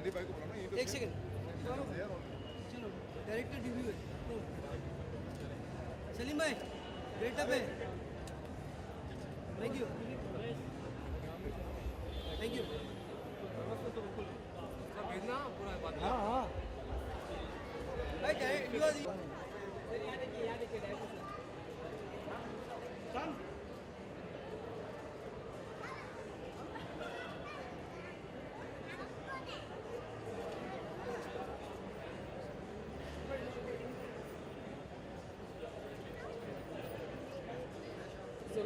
एक सेकंड, चलो director review है। सलीम भाई वेट अप है। Thank you thank you. हाँ हाँ भाई direct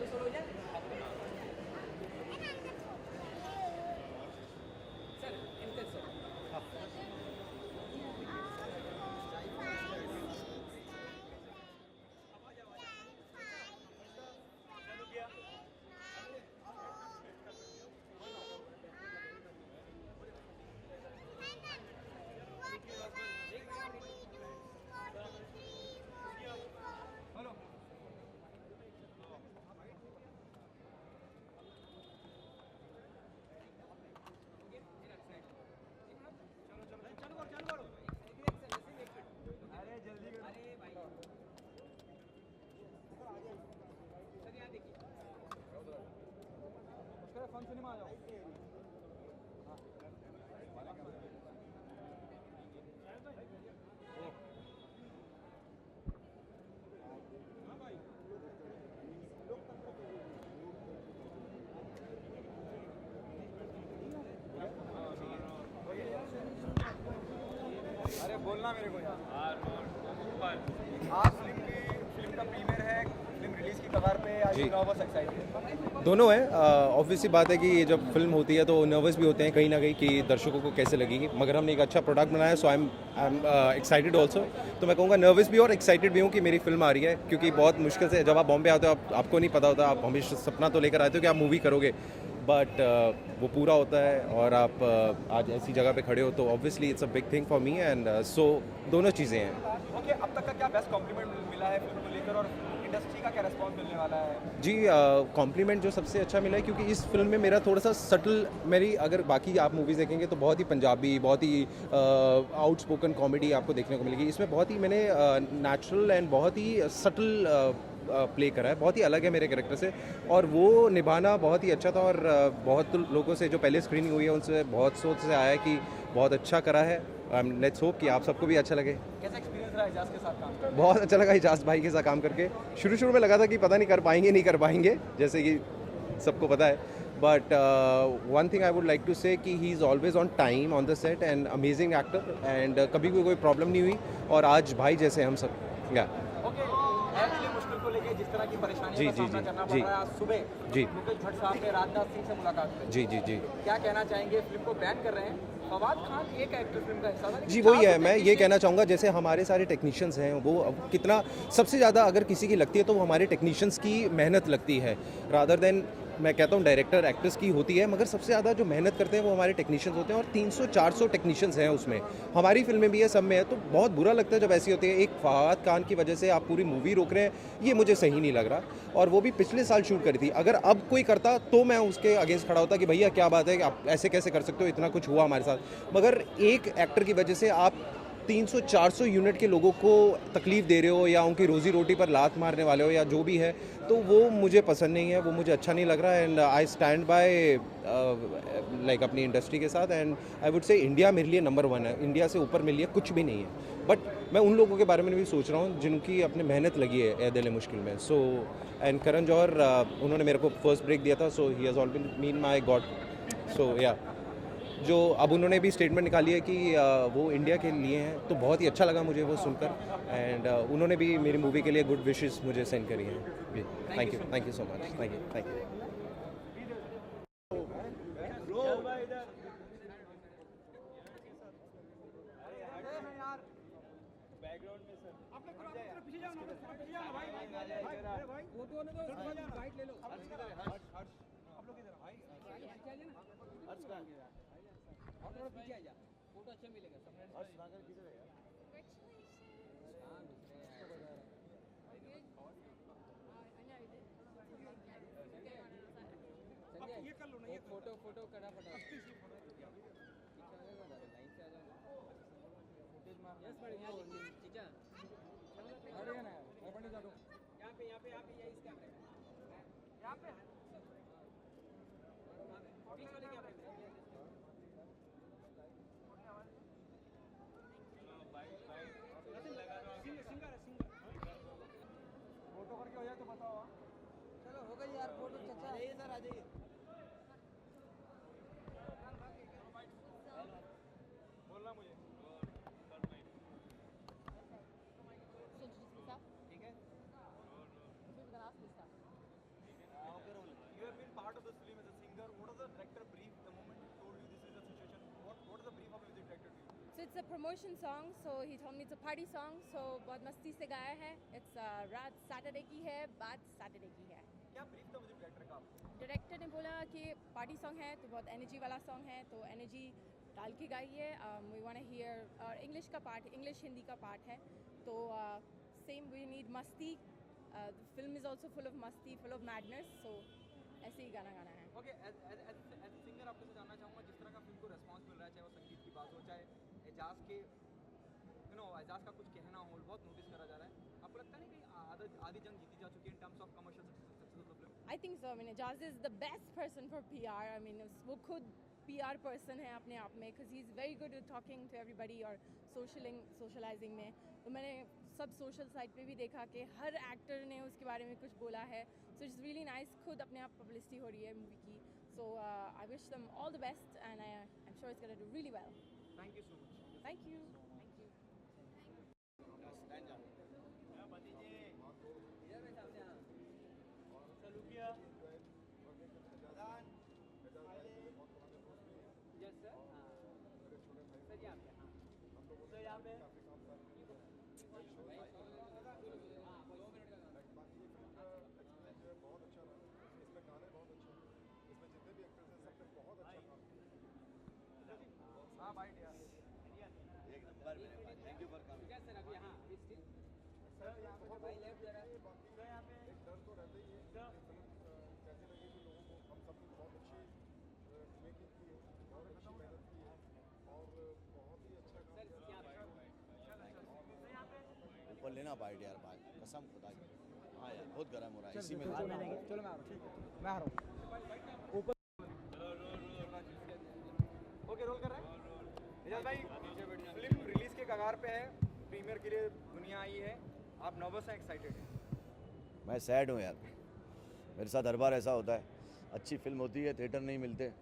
solo ya. Sir, enter sir. Fun Cinema आ जाओ। अरे बोलना मेरे को यार। आज फिल्म का प्रीमियर है, फिल्म रिलीज की कगार पे। आज बस एक्साइटेड दोनों है। ऑब्वियसली बात है कि ये जब फिल्म होती है तो नर्वस भी होते हैं कहीं ना कहीं कि दर्शकों को कैसे लगेगी, मगर हमने एक अच्छा प्रोडक्ट बनाया, सो आई एम एक्साइटेड ऑल्सो। तो मैं कहूँगा नर्वस भी और एक्साइटेड भी हूँ कि मेरी फिल्म आ रही है, क्योंकि बहुत मुश्किल से जब आप बॉम्बे आते हो आपको नहीं पता होता, आप हमेशा सपना तो लेकर आते हो कि आप मूवी करोगे, बट वो पूरा होता है और आप आज ऐसी जगह पे खड़े हो तो obviously it's a big thing for me and so दोनों चीज़ें हैं। ओके, अब तक का क्या बेस्ट कॉम्प्लीमेंट मिला है फिल्म को लेकर और इंडस्ट्री का क्या रिस्पॉन्स मिलने वाला है? जी, कॉम्प्लीमेंट जो सबसे अच्छा मिला है, क्योंकि इस फिल्म में मेरा थोड़ा सा सटल, मेरी अगर बाकी आप मूवीज़ देखेंगे तो बहुत ही पंजाबी, बहुत ही आउटस्पोकन कॉमेडी आपको देखने को मिलेगी। इसमें बहुत ही मैंने नेचुरल एंड बहुत ही सटल प्ले करा है, बहुत ही अलग है मेरे कैरेक्टर से, और वो निभाना बहुत ही अच्छा था। और बहुत लोगों से जो पहले स्क्रीनिंग हुई है उनसे बहुत सोच से आया है कि बहुत अच्छा करा है। लेट्स होप कि आप सबको भी अच्छा लगे। कैसा एक्सपीरियंस रहा इजाज के साथ काम करके? बहुत अच्छा लगा इजाज भाई के साथ काम करके। शुरू में लगा था कि पता नहीं कर पाएंगे नहीं कर पाएंगे, जैसे कि सबको पता है, but one thing I would like to say कि he is always on time on the set and amazing actor, and कभी कोई प्रॉब्लम नहीं हुई, और आज भाई जैसे हम सब। या मुश्किल को लेके जिस तरह की परेशानी जी का जी सामना जी करना पड़ जी रहा है, आज सुबह जी मुकेश भट्ट साहब ने राजनाथ सिंह से मुलाकात की। जी जी जी क्या कहना चाहेंगे? फिल्म को बैन कर रहे हैं, फवाद खान एक एक्टर फिल्म का हिस्सा था, जी, वही है। मैं ये कहना चाहूँगा, जैसे हमारे सारे टेक्नीशियंस हैं वो अब कितना सबसे ज़्यादा अगर किसी की लगती है तो वो हमारे टेक्नीशियंस की मेहनत लगती है, रादर देन मैं कहता हूँ डायरेक्टर एक्टर्स की होती है, मगर सबसे ज़्यादा जो मेहनत करते हैं वो हमारे टेक्नीशियंस होते हैं, और 300-400 टेक्नीशियंस हैं उसमें। हमारी फिल्में भी है, सब में है, तो बहुत बुरा लगता है जब ऐसी होती है। एक फवाद खान की वजह से आप पूरी मूवी रोक रहे हैं, ये मुझे सही नहीं लग रहा। और वो भी पिछले साल शूट करी थी, अगर अब कोई करता तो मैं उसके अगेंस्ट खड़ा होता कि भैया क्या बात है कि आप ऐसे कैसे कर सकते हो, इतना कुछ हुआ हमारे साथ। मगर एक एक्टर की वजह से आप 300-400 यूनिट के लोगों को तकलीफ़ दे रहे हो, या उनकी रोज़ी रोटी पर लात मारने वाले हो, या जो भी है, तो वो मुझे पसंद नहीं है, वो मुझे अच्छा नहीं लग रहा है। And I stand by like अपनी इंडस्ट्री के साथ, and I would say India मेरे लिए नंबर 1 है, इंडिया से ऊपर मेरे लिए कुछ भी नहीं है। बट मैं उन लोगों के बारे में भी सोच रहा हूँ जिनकी अपनी मेहनत लगी है ए दिल मुश्किल में। सो एंड करण जौहर, उन्होंने मेरे को फर्स्ट ब्रेक दिया था, so he has always been my God. So yeah जो अब उन्होंने भी स्टेटमेंट निकाली है कि वो इंडिया के लिए हैं, तो बहुत ही अच्छा लगा मुझे वो सुनकर, एंड उन्होंने भी मेरी मूवी के लिए गुड विशेस मुझे सेंड करी हैं। जी, thank you so much, thank you. Photo अच्छा मिलेगा। फोटो करा फटा फोटो करके हो जाए तो बताओ। चलो हो गई यार फोटो, चचा आ जाइए सर, आ जाइए। बोलना मुझे ठीक है। You have been part of this film as a singer. What was the director brief the moment he told you this is the situation? What is the brief of the director to you? So it's a promotion song. So he told me it's a party song. So बहुत मस्ती से गाया है. It's रात Saturday की है, बात Saturday की है. क्या ब्रीफ था मुझे डायरेक्टर का? डायरेक्टर ने बोला कि पार्टी सॉन्ग है तो बहुत एनर्जी वाला सॉन्ग है, तो एनर्जी डाल के गाइए. वी वांट टू हियर और इंग्लिश का पार्ट, इंग्लिश हिंदी का पार्ट है, तो सेम वी नीड मस्ती. The film is also full of मस्ती, फुल ऑफ मैडनेस. सो ऐसे ही गाना गाना है. ओके, एज सिंगर आपसे जानना चाहूँगा, जिस तरह का फिल्म को रिस्पांस मिल रहा है, चाहे वो संगीत की बात हो, चाहे एजाज के एजाज का कुछ कहना हो, बहुत नोटिस करा जा रहा है. आपको लगता नहीं कि आधी जंग जीती जा चुकी है in terms of commercial success of the film? I think so. I mean Ajaz is the best person for PR. I mean वो खुद PR पर्सन है अपने आप में, because he is very good at talking to everybody और socialising में. तो मैंने सब सोशल साइट पे भी देखा कि हर एक्टर ने उसके बारे में कुछ बोला है. So it's really nice. खुद अपने आप पब्लिसिटी हो रही है मूवी की. So I wish them all the best and I am sure it's gonna do really well. Thank you so much. Thank you. Yes sir. Sir यहाँ पे, हाँ सर यहाँ पे. बहुत अच्छा रहा, इसमें गाने बहुत अच्छे हैं, इसमें जितने भी एक्टर्स हैं सबने बहुत अच्छा काम हाँ भाई यार, एक नंबर मेरे पास. Thank you for coming. क्या सर अभी हाँ सर यहाँ पे भाई लेफ्ट जरा सर यहाँ पे एक डर तो रहता ही है कि फिल्म कैसे लगेगी लोगों को. हम सब ने बहुत अच्छी मेकिंग की है, बहुत अच्छी मेहनत की है और बहुत ही अच्छा काम किया. ऊपर लेना बाइट यार, भाई कसम खुदा की. हाँ यार बहुत गर्म हो रहा है इसी में. चलो मैं आ रहा हूँ, मैं आ रहा हूँ ऊपर. ओके, रोल कर रहे हैं. एजाज भाई, फिल्म रिलीज के कगार पे है, प्रीमियर के लिए दुनिया आई है, आप नर्वस हैं, एक्साइटेड हैं? मैं सैड हूँ यार. मेरे साथ हर बार ऐसा होता है, अच्छी फिल्म होती है, थिएटर नहीं मिलते.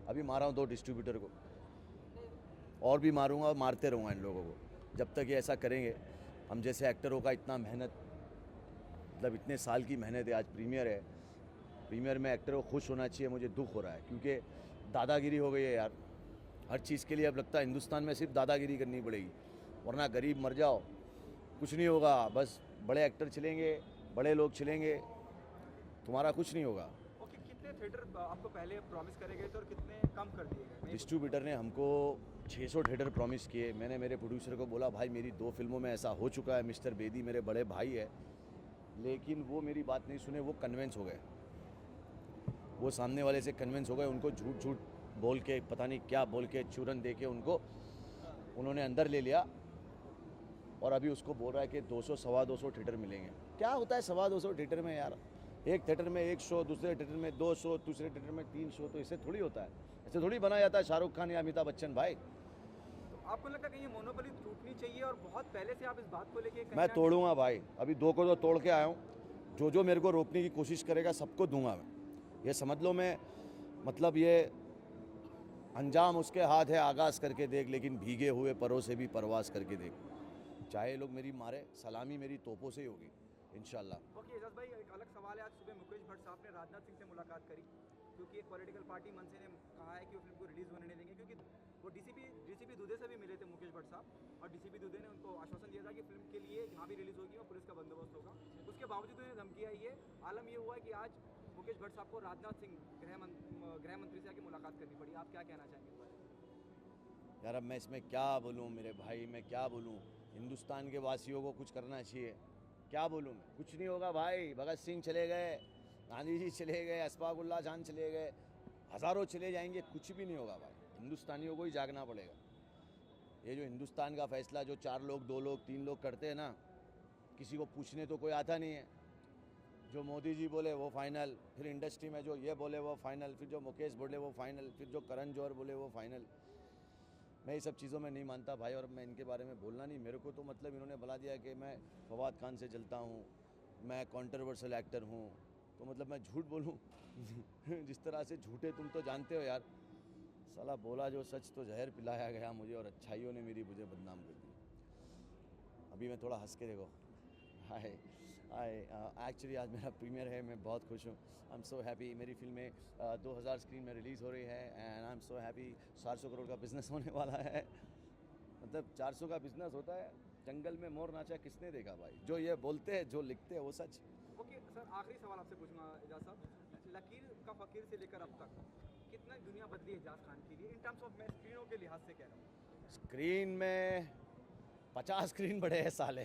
अभी मारा हूँ 2 डिस्ट्रीब्यूटर को, और भी मारूंगा और मारते रहूँगा इन लोगों को जब तक ये ऐसा करेंगे. हम जैसे एक्टरों का इतना मेहनत, मतलब इतने साल की मेहनत है. आज प्रीमियर है, प्रीमियर में एक्टरों को खुश होना चाहिए. मुझे दुख हो रहा है क्योंकि दादागिरी हो गई है यार. हर चीज़ के लिए अब लगता है हिंदुस्तान में सिर्फ दादागिरी करनी पड़ेगी, वरना गरीब मर जाओ कुछ नहीं होगा. बस बड़े एक्टर चलेंगे, बड़े लोग चलेंगे, तुम्हारा कुछ नहीं होगा. ओके, कितने थिएटर आपको पहले प्रॉमिस करे गए थे और कितने कम कर दिए गए? डिस्ट्रीब्यूटर ने हमको 600 थिएटर प्रॉमिस किए. मैंने मेरे प्रोड्यूसर को बोला भाई मेरी 2 फिल्मों में ऐसा हो चुका है. मिस्टर बेदी मेरे बड़े भाई है, लेकिन वो मेरी बात नहीं सुने. वो कन्विंस हो गए, वो सामने वाले से कन्विंस हो गए. उनको झूठ झूठ बोल के, पता नहीं क्या बोल के, चूरन दे के उनको उन्होंने अंदर ले लिया. और अभी उसको बोल रहा है कि 200 सवा 200 थिएटर मिलेंगे. क्या होता है 250 थिएटर में यार? एक थिएटर में 1 शो, दूसरे थिएटर में 2 शो, तीसरे थिएटर में 3 शो. तो इससे थोड़ी होता है, ऐसे थोड़ी बनाया जाता है शाहरुख खान या अमिताभ बच्चन भाई. तो आपको लगता है कि ये मोनोपोली टूटनी चाहिए और बहुत पहले से आप इस बात को लेके मैं तोड़ूंगा भाई. अभी 2 को तो तोड़ के आया हूँ. जो मेरे को रोकने की कोशिश करेगा सबको दूंगा मैं. ये समझ लो, मैं मतलब ये अंजाम उसके हाथ है. आगाज करके देख, लेकिन भीगे हुए परों से भी परवास करके देख. चाहे लोग मेरी मारे, सलामी मेरी तोपों से ही होगी इंशाल्लाह. ओके एजाज भाई, एक अलग सवाल है. आज सुबह मुकेश भट्ट साहब ने राजनाथ सिंह से मुलाकात करी, क्योंकि एक पॉलिटिकल पार्टी मनसे ने कहा है कि वो फिल्म को रिलीज़ होने नहीं देंगे, क्योंकि वो डीसीपी दुधे से भी मिले थे मुकेश भट्ट साहब, और डीसीपी दुधे ने उनको आश्वासन दिया था कि फिल्म के लिए जहाँ भी रिलीज़ होगी वो पुलिस का बंदोबस्त होगा. उसके बावजूद उन्हें धमकी आई है. आलम ये हुआ है कि आज मुकेश भट्ट साहब को राजनाथ सिंह गृह मंत्री से आके मुलाकात करनी पड़ी. आप क्या कहना चाहेंगे इस बारे में? यार अब मैं इसमें क्या बोलूँ मेरे भाई, मैं क्या बोलूँ. हिंदुस्तान के वासियों को कुछ करना चाहिए. क्या बोलूँ मैं? कुछ नहीं होगा भाई. भगत सिंह चले गए, गांधी जी चले गए, अशफाकुल्ला खान चले गए, हज़ारों चले जाएंगे, कुछ भी नहीं होगा भाई. हिंदुस्तानियों को ही जागना पड़ेगा. ये जो हिंदुस्तान का फैसला जो 4 लोग 2 लोग 3 लोग करते हैं ना, किसी को पूछने तो कोई आता नहीं है। जो मोदी जी बोले वो फाइनल, फिर इंडस्ट्री में जो ये बोले वो फाइनल, फिर जो मुकेश बोले वो फाइनल, फिर जो करण जौहर बोले वो फाइनल। मैं ये सब चीज़ों में नहीं मानता भाई, और मैं इनके बारे में बोलना नहीं। मेरे को तो मतलब इन्होंने बता दिया कि मैं फवाद खान से जलता हूँ, मैं कंट्रोवर्शियल एक्टर हूँ, तो मतलब मैं झूठ बोलूँ? जिस तरह से झूठे तुम तो जानते हो यार। साला बोला जो सच तो जहर पिलाया गया मुझे, और अच्छाइयों ने मेरी मुझे बदनाम कर दी। अभी मैं थोड़ा हंस के देखो। हाय हाय एक्चुअली आज मेरा प्रीमियर है, मैं बहुत खुश हूँ। I am so happy. मेरी फिल्में 2000 स्क्रीन में रिलीज़ हो रही है and I am so happy. 400 crore का बिज़नेस होने वाला है। मतलब 400 का बिज़नेस होता है। जंगल में मोर नाचा किसने देखा भाई? जो ये बोलते हैं जो लिखते हैं वो सच। ओके सर, आखिरी सवाल आपसे पूछूंगा एजाज साहब। लकीर का फ़कीर से लेकर अब तक कितना दुनिया बदली है एजाज खान के लिए इन टर्म्स ऑफ, मैं स्क्रीनों के लिहाज से कह रहा हूँ। स्क्रीन में 50 स्क्रीन बड़े हैं साले।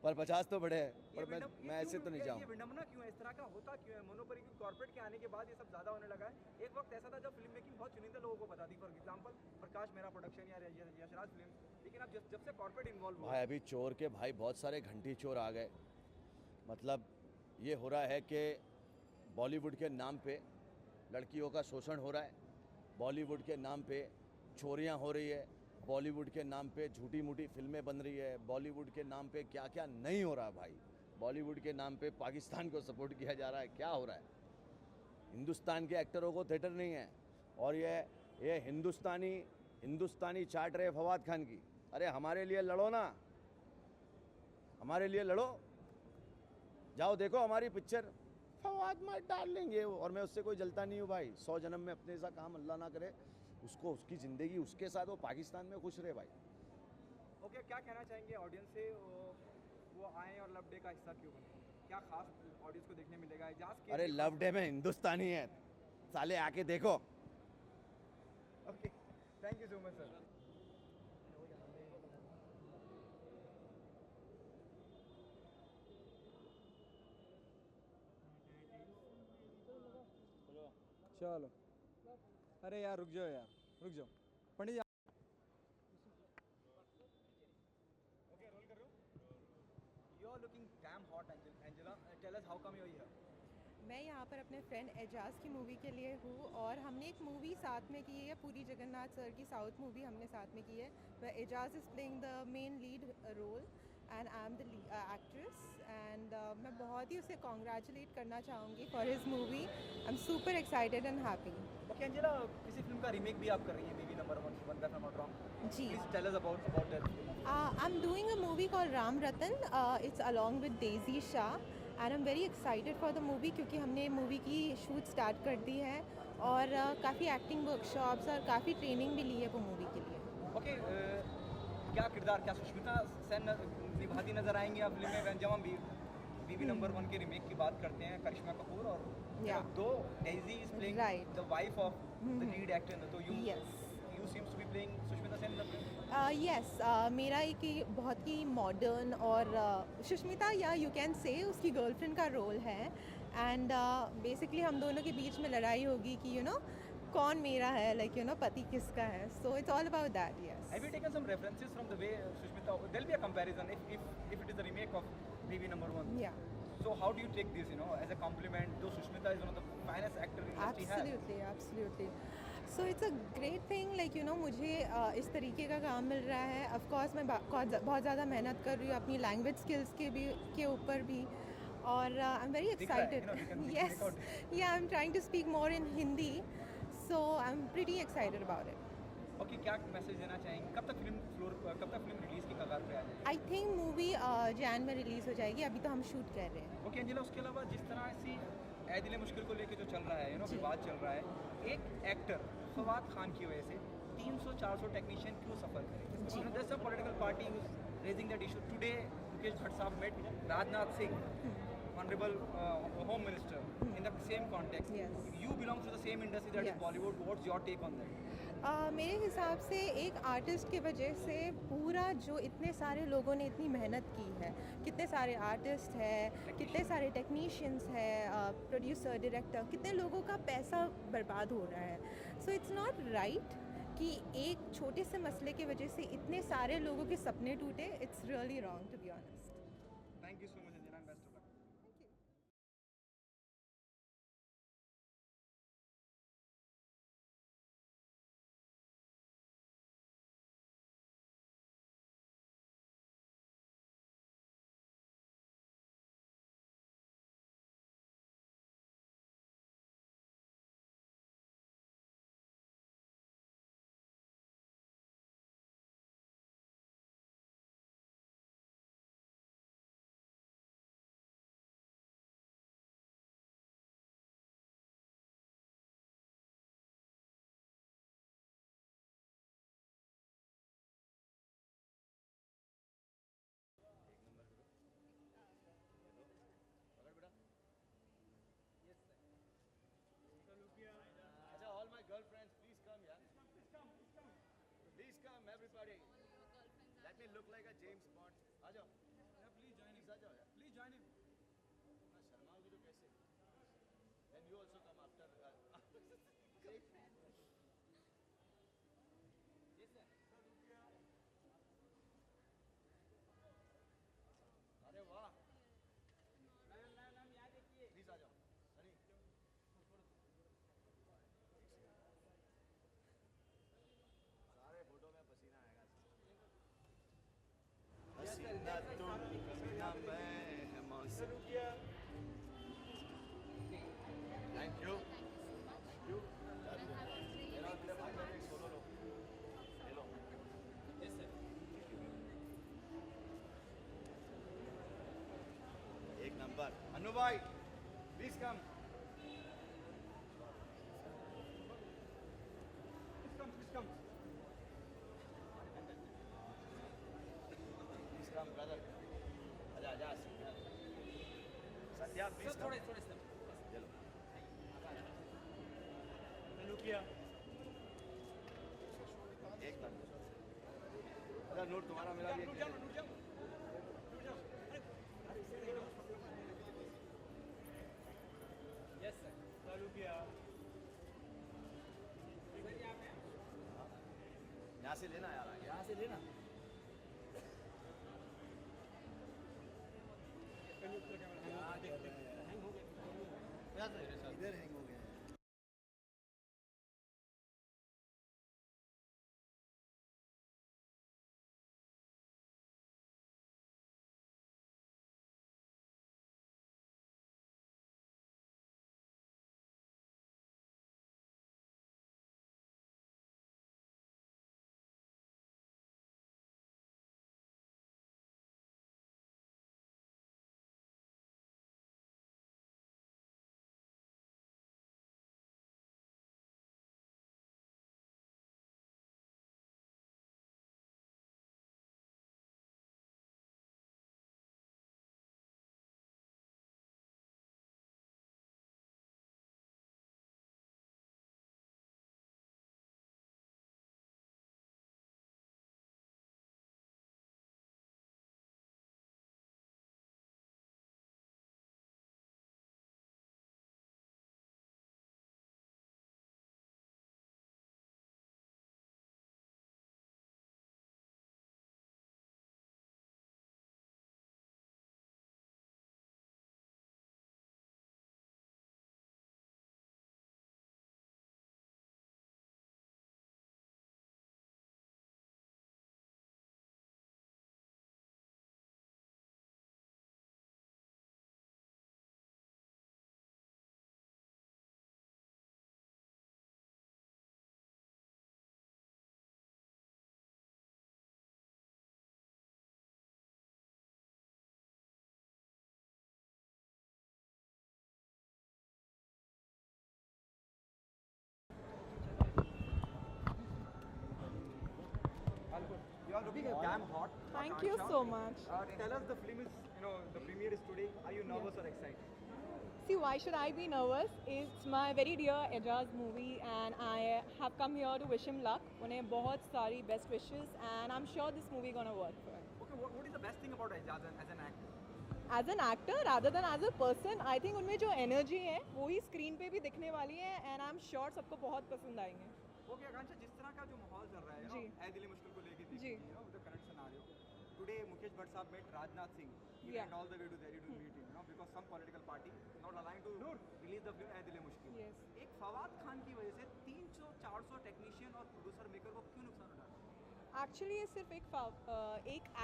पर 50 तो बड़े हैं, पर मैं ऐसे तो नहीं ये जाऊँ। विडंबना क्यों है, इस तरह का होता क्यों है? मोनोपोली की कॉर्पोरेट के आने के बाद ये सब ज़्यादा होने लगा है। एक वक्त ऐसा था जब फिल्म मेकिंग बहुत चुनिंदा लोगों को पता थी, for example Prakash Mehra production या यशराज फिल्म। लेकिन अब जब से कॉर्पोरेट इन्वॉल्व हुआ भाई अभी चोर के भाई बहुत सारे घंटी चोर आ गए। मतलब ये हो रहा है कि बॉलीवुड के नाम पे लड़कियों का शोषण हो रहा है, बॉलीवुड के नाम पे चोरियां हो रही है, बॉलीवुड के नाम पे झूठी मूठी फिल्में बन रही है, बॉलीवुड के नाम पे क्या क्या नहीं हो रहा भाई। बॉलीवुड के नाम पे पाकिस्तान को सपोर्ट किया जा रहा है, क्या हो रहा है? हिंदुस्तान के एक्टरों को थिएटर नहीं है, और ये हिंदुस्तानी चाट रहे फवाद खान की। अरे हमारे लिए लड़ो ना, हमारे लिए लड़ो, जाओ देखो हमारी पिक्चर फवाद माय डार्लिंग ये वो। और मैं उससे कोई जलता नहीं हूँ भाई। 100 जन्म में अपने ऐसा काम अल्लाह ना करे, उसको उसकी ज़िंदगी उसके साथ, वो पाकिस्तान में खुश रहे भाई। ओके, क्या कहना चाहेंगे ऑडियंस से? वो आए और लव डे का हिस्सा क्यों बने? क्या खास ऑडियंस को देखने मिलेगा एजाज के? अरे लव डे में हिंदुस्तानी है साले, आके देखो। Okay, thank you so much sir. चलो, अरे यार रुक जाओ यार, रुक जाओ पंडित जी। ओके, रोल कर रहे हो? You are looking damn hot Angela, tell us how come you are here? मैं यहाँ पर अपने फ्रेंड एजाज की मूवी के लिए हूँ, और हमने एक मूवी साथ में की है, पूरी जगन्नाथ सर की साउथ मूवी हमने साथ में की है। वह Ejaz is playing the main lead role and I am the actress, and मैं बहुत ही उसे कॉन्ग्रेचुलेट करना चाहूँगी for his movie. I am super excited and happy. Okay Angela, किसी फिल्म का रीमेक भी आप कर रही हैं, baby number 1, if I'm not wrong. जी, Please tell us about that. I'm doing a movie called Ram Ratan. It's along with Daisy Shah, and I'm very excited for the movie क्योंकि हमने movie की shoot start कर दी है, और काफ़ी acting workshops और काफ़ी ट्रेनिंग भी ली है वो मूवी के लिए। ओके, क्या किरदार, क्या सुष्मिता सेन निभाती नजर आएंगी आप फिल्म में? जब हम बीबी नंबर 1 के रीमेक की बात करते हैं, करिश्मा कपूर और Yeah. दो Daisy is playing Right. The wife of the lead actor, तो Yes. you seems to be playing Sushmita Sen in the film. Yes, मेरा एक ही बहुत ही मॉडर्न और सुष्मिता, या यू कैन से उसकी गर्लफ्रेंड का रोल है, एंड बेसिकली हम दोनों के बीच में लड़ाई होगी कि कौन मेरा है, लाइक पति किसका है। So it's all about that. Yes, Have you taken some references from the way Sushmita? There'll be a comparison if it is a remake of Baby Number 1. या So how do you take this, as a compliment? Though Sushmita is one of the finest actor industry has. Absolutely. So it's a great thing, like मुझे इस तरीके का काम मिल रहा है। Of course मैं बहुत ज़्यादा मेहनत कर रही हूँ अपनी लैंग्वेज स्किल्स के ऊपर भी, और आई एम वेरी दिख रहा है, excited. we can yes, make out. Yeah I am trying to speak more in Hindi, so I am pretty excited about it. Okay, क्या मैसेज देना चाहेंगे? कब तक फिल्म रिलीज की कगार पे आ जाएगी? आई थिंक मूवी जैन में रिलीज़ हो जाएगी, अभी तो हम शूट कर रहे हैं। ओके एंजेला, उसके अलावा जिस तरह से ऐ दिल मुश्किल को लेके जो चल रहा है, विवाद चल रहा है, एक एक्टर फवाद खान की वजह से 300-400 टेक्नीशियन क्यों सफ़र करें? There's some political party who's raising that issue. Today, Mukesh Bhatt साहब met Rajnath Singh, Honorable Home Minister, in the same context. Yes. You belong to the same industry that is Yes. Bollywood. What's your take on that? मेरे हिसाब से एक artist की वजह से पूरा जो इतने सारे लोगों ने इतनी मेहनत की है, कितने सारे आर्टिस्ट हैं, कितने सारे टेक्नीशियंस हैं, प्रोड्यूसर, डायरेक्टर, कितने लोगों का पैसा बर्बाद हो रहा है। सो इट्स नॉट राइट कि एक छोटे से मसले की वजह से इतने सारे लोगों के सपने टूटे, it's really wrong to be honest. Thank you so much Anjana, best of luck. अच्छा, all my girlfriends, please come, yeah. Please come, everybody. Let me look like a James Bond. आ जाओ. Yeah, please join him. आ जाओ यार. Please join him. ना शर्माओगी तो कैसे? Then you also come after. Yes, sir. अरे वाह. Ma'am यहाँ देखिए. Please आ जाओ. सनी. सारे फोटो में पसीना आएगा. पसीना तुम, पसीना मैं, मौसम. Thank you. Thank you. मेरा मेरे भाई का एक सोलो लो. ले लो. Yes sir. एक नंबर. अनु भाई, please come. Please come. Please come, brother. आजा आजा. Satya, please come. थोड़े थोड़े स्टेप. चलो. एक नंबर. अरे नोट तुम्हारा मेरा भी एक. Yes sir. चालू किया। यहाँ से लेना यार. यहाँ से लेना. इधर हैंग हो गया. You are looking damn hot. Thank you so much. Tell us, the film is, the premiere is today. Are you nervous or excited? See, why should I be nervous? It's my very dear Ejaz movie and I have come here to wish him luck. उन्हें बहुत सारी best wishes and I'm sure this movie gonna work for him. Okay, what is the best thing about Ejaz as an actor? As an actor rather than as a person, I think उनमें जो energy है वो ही screen पे भी दिखने वाली है and I'm sure सबको बहुत पसंद आएंगे. ओके आकांक्षा, जिस तरह का जो माहौल चल रहा है जी। ऐ दिल मुश्किल को लेके जी। The current scenario, today Mukesh Bhatt साहब met Rajnath Singh. He Yeah. went all the way to Delhi to meet him, because some political party not aligned to release the film ऐ दिल मुश्किल. Yes. एक फवाद खान की वजह से 300-400 टेक्नीशियन और प्रोड्यूसर मेकर को क्यों नुकसान उठा रहा है? एक्चुअली ये सिर्फ एक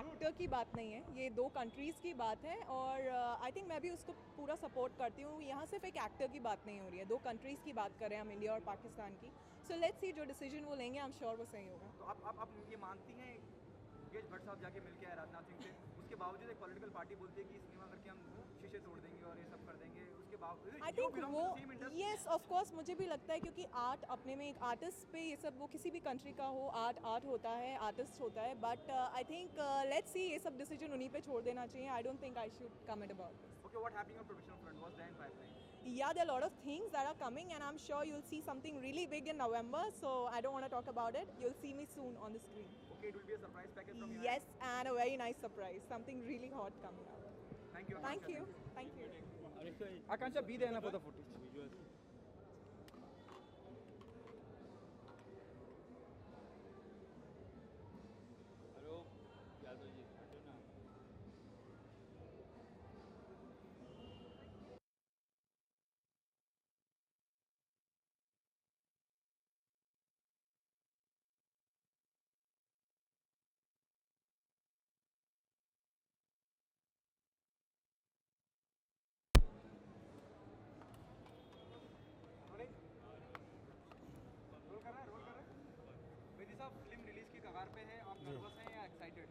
एक्टर की बात नहीं है, ये दो कंट्रीज़ की बात है और आई थिंक मैं भी उसको पूरा सपोर्ट करती हूँ। यहाँ सिर्फ एक एक्टर की बात नहीं हो रही है, दो कंट्रीज़ की बात कर रहे हैं हम, इंडिया और पाकिस्तान की। सो लेट्स सी, जो डिसीजन वो लेंगे आई एम श्योर वो सही होगा। तो आप ये मानती हैं मुकेश भट्ट साहब जाके मिल के आए राजनाथ सिंह से, उसके बावजूद एक पॉलिटिकल पार्टी बोलती है कि सिनेमा करके हम शीशे तोड़ देंगे और ये सब कर देंगे, उसके बावजूद आई थिंक वो येस ऑफ कोर्स मुझे भी लगता है, क्योंकि आर्ट अपने में एक आर्टिस्ट पे ये सब, वो किसी भी कंट्री का हो, आर्ट होता है, आर्टिस्ट होता है, but I think let's see, ये सब डिसीजन उन्हीं पे छोड़ देना चाहिए। I don't think I should comment about this. Okay, what happening on professional front was there in pipeline? Yeah, there are a lot of things that are coming and I'm sure you'll see something really big in November, so I don't want to talk about it. You'll see me soon on the screen. Okay, it will be a surprise package from your Yes, and a very nice surprise, something really hot coming out. end. Thank you. Thank you. Thank you. Akansha, be there for the footage. Role कर रहा है। वेदी साहब, film release की कगार पे है, आप नर्वस हैं या एक्साइटेड?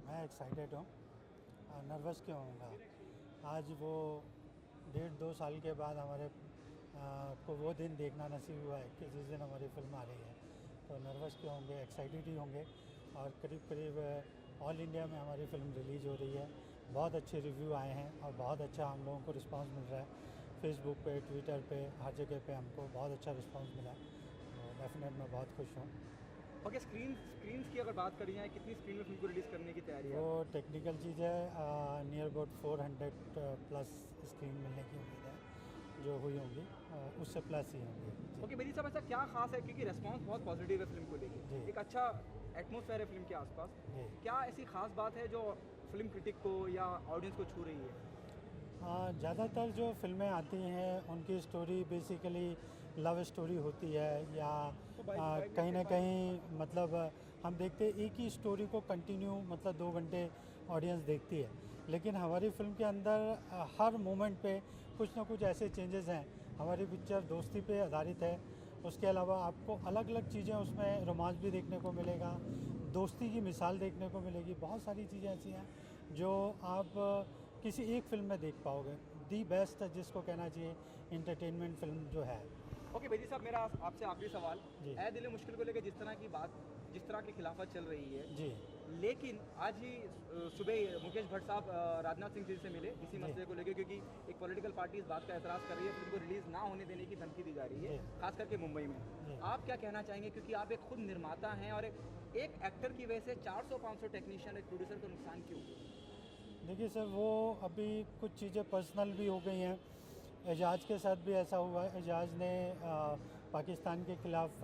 मैं एक्साइटेड हूँ। नर्वस क्यों होऊंगा? आज वो 1.5-2 साल के बाद हमारे को वो दिन देखना नसीब हुआ है कि जिस दिन हमारी फिल्म आ रही है, तो नर्वस क्यों होंगे, एक्साइटेड ही होंगे। और करीब करीब ऑल इंडिया में हमारी फ़िल्म रिलीज़ हो रही है, बहुत अच्छे रिव्यू आए हैं और बहुत अच्छा हम लोगों को रिस्पांस मिल रहा है। फेसबुक पे, ट्विटर पे, हर जगह पे हमको बहुत अच्छा रिस्पांस मिला है, तो डेफिनेट मैं बहुत खुश हूँ। ओके, स्क्रीन्स की अगर बात करी जाए, कितनी स्क्रीन में फिल्म को रिलीज़ करने की तैयारी है? वो टेक्निकल चीज़ है, नियर अबाउट 400 प्लस स्क्रीन मिलने की उम्मीद है, जो हुई होंगी उससे प्लस ही होंगी। ओके बेदी साहब, ऐसा क्या खास है, क्योंकि रिस्पांस बहुत पॉजिटिव है फिल्म को जी। लेके, एक अच्छा एटमॉस्फेयर है फिल्म के आसपास, जी। क्या ऐसी खास बात है जो फिल्म क्रिटिक को या ऑडियंस को छू रही है? ज़्यादातर जो फिल्में आती हैं उनकी स्टोरी बेसिकली लव स्टोरी होती है, या कहीं ना कहीं मतलब हम देखते हैं एक ही स्टोरी को कंटिन्यू, मतलब 2 घंटे ऑडियंस देखती है। लेकिन हमारी फिल्म के अंदर हर मोमेंट पे कुछ ना कुछ ऐसे चेंजेस हैं। हमारी पिक्चर दोस्ती पे आधारित है, उसके अलावा आपको अलग अलग चीज़ें उसमें रोमांस भी देखने को मिलेगा, दोस्ती की मिसाल देखने को मिलेगी, बहुत सारी चीज़ें ऐसी हैं जो आप किसी एक फिल्म में देख पाओगे। दी बेस्ट जिसको कहना चाहिए इंटरटेनमेंट फिल्म जो है। ओके बेदी साहब, मेरा आपसे आखिरी सवाल, जी। ऐ दिल मुश्किल को लेकर जिस तरह की खिलाफत चल रही है, जी। लेकिन आज ही सुबह मुकेश भट्ट साहब राजनाथ सिंह जी से मिले इसी जी। मसले को लेकर, क्योंकि एक पॉलिटिकल पार्टी इस बात का एतराज़ कर रही है, फिल्म को रिलीज़ ना होने देने की धमकी दी जा रही है, जी। खास करके मुंबई में। जी। आप क्या कहना चाहेंगे, क्योंकि आप एक खुद निर्माता हैं और एक एक्टर की वजह से 400-500 टेक्नीशियन, एक प्रोड्यूसर को नुकसान क्यों? देखिए सर, वो अभी कुछ चीज़ें पर्सनल भी हो गई हैं। एजाज के साथ भी ऐसा हुआ है। एजाज ने पाकिस्तान के ख़िलाफ़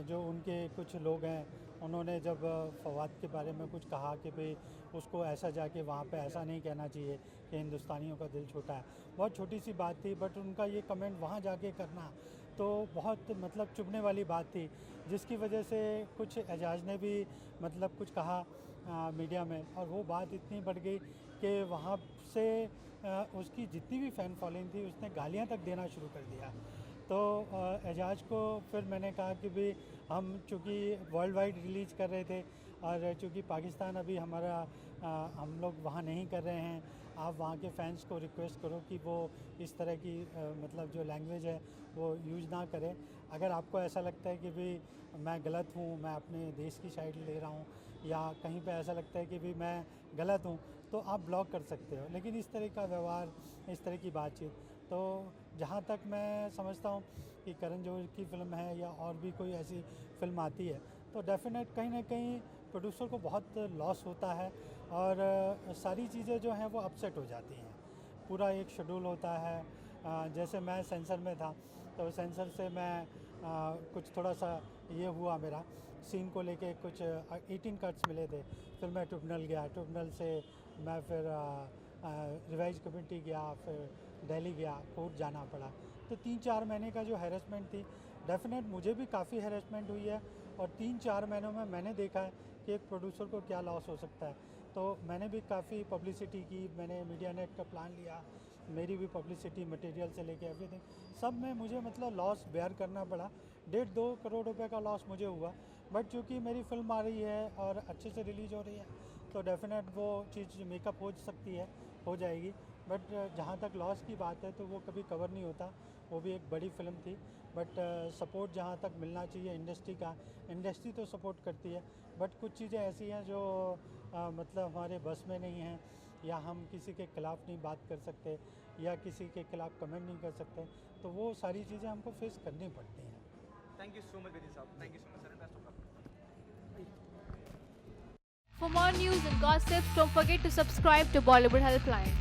जो उनके कुछ लोग हैं, उन्होंने जब फवाद के बारे में कुछ कहा कि भाई उसको ऐसा जाके वहाँ पे ऐसा नहीं कहना चाहिए कि हिंदुस्तानियों का दिल छोटा है, बहुत छोटी सी बात थी, बट उनका ये कमेंट वहाँ जाके करना तो बहुत मतलब चुभने वाली बात थी, जिसकी वजह से कुछ एजाज ने भी मतलब कुछ कहा मीडिया में, और वो बात इतनी बढ़ गई कि वहाँ से उसकी जितनी भी फ़ैन फॉलोइंग थी उसने गालियाँ तक देना शुरू कर दिया। तो एजाज को फिर मैंने कहा कि भाई हम चूँकि वर्ल्ड वाइड रिलीज़ कर रहे थे और चूँकि पाकिस्तान अभी हमारा हम लोग वहाँ नहीं कर रहे हैं, आप वहाँ के फैंस को रिक्वेस्ट करो कि वो इस तरह की मतलब जो लैंग्वेज है वो यूज़ ना करें। अगर आपको ऐसा लगता है कि भाई मैं गलत हूँ, मैं अपने देश की साइड ले रहा हूँ, या कहीं पे ऐसा लगता है कि भाई मैं गलत हूँ, तो आप ब्लॉक कर सकते हो। लेकिन इस तरह का व्यवहार, इस तरह की बातचीत, तो जहाँ तक मैं समझता हूँ कि करण जौहर की फ़िल्म है या और भी कोई ऐसी फ़िल्म आती है, तो डेफिनेट कहीं ना कहीं प्रोड्यूसर को बहुत लॉस होता है और सारी चीज़ें जो हैं वो अपसेट हो जाती हैं। पूरा एक शेड्यूल होता है, जैसे मैं सेंसर में था तो सेंसर से मैं कुछ थोड़ा सा ये हुआ मेरा सीन को लेके कुछ 18 कट्स मिले थे। फिर मैं ट्रिब्यूनल गया, ट्रिब्यूनल से मैं फिर रिवाइज कमेटी गया, फिर दिल्ली गया, कोर्ट जाना पड़ा। तो 3-4 महीने का जो हैरेसमेंट थी, डेफिनेट मुझे भी काफ़ी हैरेसमेंट हुई है। और 3-4 महीनों में मैंने देखा है कि एक प्रोड्यूसर को क्या लॉस हो सकता है। तो मैंने भी काफ़ी पब्लिसिटी की, मैंने मीडिया नेट का प्लान लिया, मेरी भी पब्लिसिटी मटेरियल से लेके एवरीथिंग, सब में मुझे मतलब लॉस बेयर करना पड़ा। 1.5-2 करोड़ रुपए का लॉस मुझे हुआ। बट चूँकि मेरी फिल्म आ रही है और अच्छे से रिलीज़ हो रही है तो डेफिनेट वो चीज़ मेकअप हो सकती है, हो जाएगी। बट जहाँ तक लॉस की बात है तो वो कभी कवर नहीं होता, वो भी एक बड़ी फिल्म थी। बट सपोर्ट जहाँ तक मिलना चाहिए इंडस्ट्री का, इंडस्ट्री तो सपोर्ट करती है। बट कुछ चीज़ें ऐसी हैं जो मतलब हमारे बस में नहीं हैं, या हम किसी के ख़िलाफ़ नहीं बात कर सकते, या किसी के ख़िलाफ़ कमेंट नहीं कर सकते, तो वो सारी चीज़ें हमको फेस करनी पड़ती हैं। थैंक यू सो मच विधि साहब, thank you so much sir, best of luck. For more news and gossips, don't forget to subscribe to Bollywood Helpline.